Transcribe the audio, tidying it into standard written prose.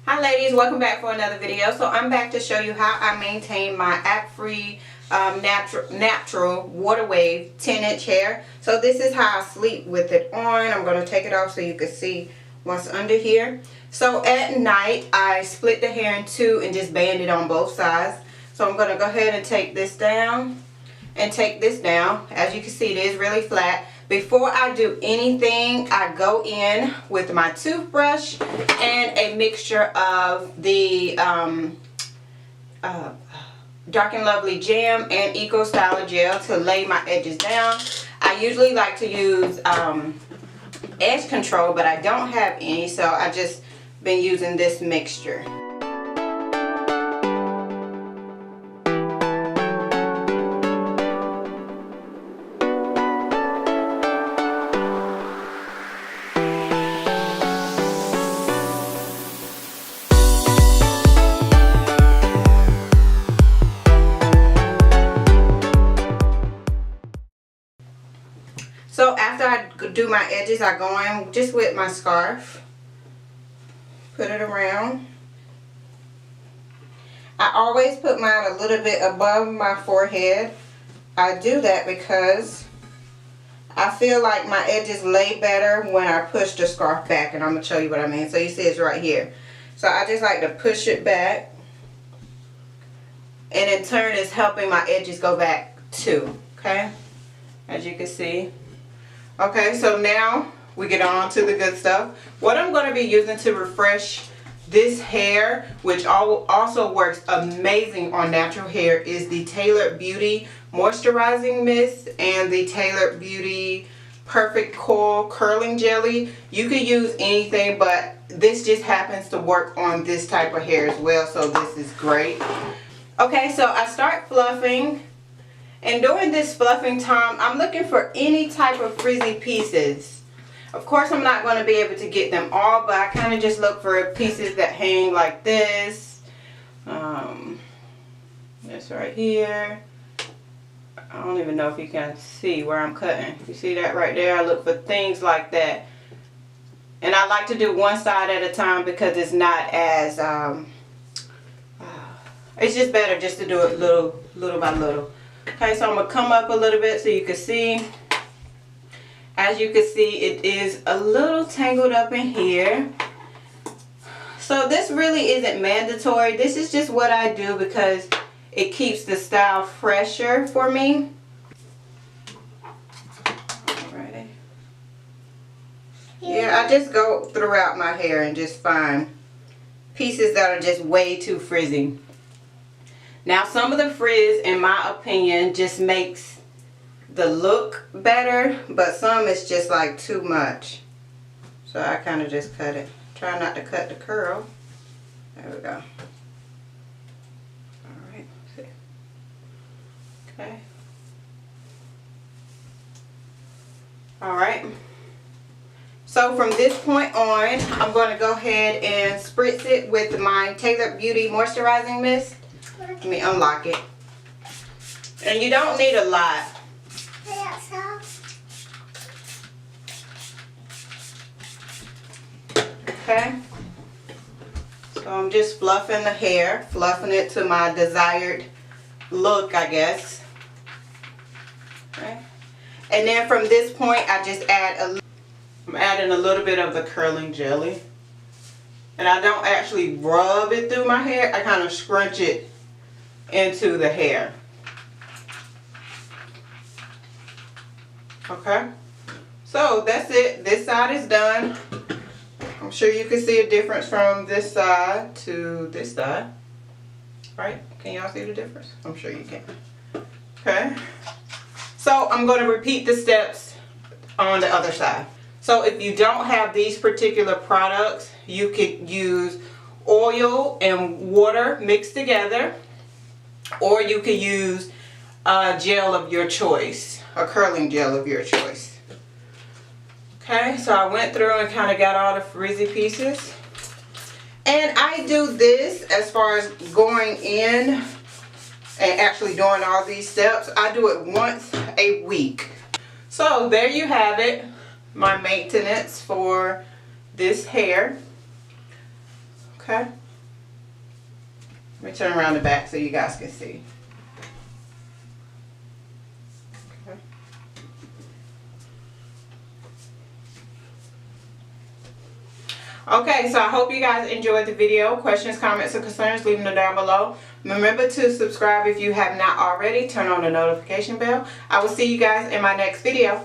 Hi ladies, welcome back for another video. So I'm back to show you how I maintain my Afri Naptural water wave 10-inch hair. So this is how I sleep with it on. I'm going to take it off so you can see what's under here. So at night I split the hair in two and just band it on both sides. So I'm going to go ahead and take this down and take this down. As you can see, it is really flat. Before I do anything, I go in with my toothbrush and a mixture of the Dark and Lovely Jam and Eco Styler Gel to lay my edges down. I usually like to use edge control, but I don't have any, so I just been using this mixture. So after I do my edges, I go in just with my scarf, put it around. I always put mine a little bit above my forehead. I do that because I feel like my edges lay better when I push the scarf back, and I'm going to show you what I mean. So you see it's right here. So I just like to push it back, and in turn it's helping my edges go back too, okay, as you can see. Okay, so now we get on to the good stuff. What I'm going to be using to refresh this hair, which also works amazing on natural hair, is the Tailored Beauty Moisturizing Mist and the Tailored Beauty Perfect Coil Curling Jelly. You could use anything, but this just happens to work on this type of hair as well, so this is great. Okay, so I start fluffing. And during this fluffing time, I'm looking for any type of frizzy pieces. Of course, I'm not going to be able to get them all, but I kind of just look for pieces that hang like this. This right here. I don't even know if you can see where I'm cutting. You see that right there? I look for things like that. And I like to do one side at a time because it's not as, it's just better just to do it little by little. Okay, so I'm going to come up a little bit so you can see. As you can see, it is a little tangled up in here. So this really isn't mandatory. This is just what I do because it keeps the style fresher for me. Alrighty. Yeah, I just go throughout my hair and just find pieces that are just way too frizzy. Now, some of the frizz, in my opinion, just makes the look better, but some is just like too much. So I kind of just cut it. Try not to cut the curl. There we go. Alright, see. Okay. Alright. So from this point on, I'm going to go ahead and spritz it with my Tailored Beauty Moisturizing Mist. Let me unlock it. And you don't need a lot. Okay. So I'm just fluffing the hair, fluffing it to my desired look, I guess. Okay. And then from this point, I just add I'm adding a little bit of the curling jelly. And I don't actually rub it through my hair. I kind of scrunch it into the hair. Okay, so that's it. This side is done. I'm sure you can see a difference from this side to this side, right? Can y'all see the difference? I'm sure you can. Okay, so I'm going to repeat the steps on the other side. So if you don't have these particular products, you could use oil and water mixed together. Or you could use a gel of your choice, a curling gel of your choice. Okay, so I went through and kind of got all the frizzy pieces. And I do this as far as going in and actually doing all these steps. I do it once a week. So there you have it, my maintenance for this hair. Okay, let me turn around the back so you guys can see. Okay, so I hope you guys enjoyed the video. Questions, comments, or concerns, leave them down below. Remember to subscribe if you have not already. Turn on the notification bell. I will see you guys in my next video.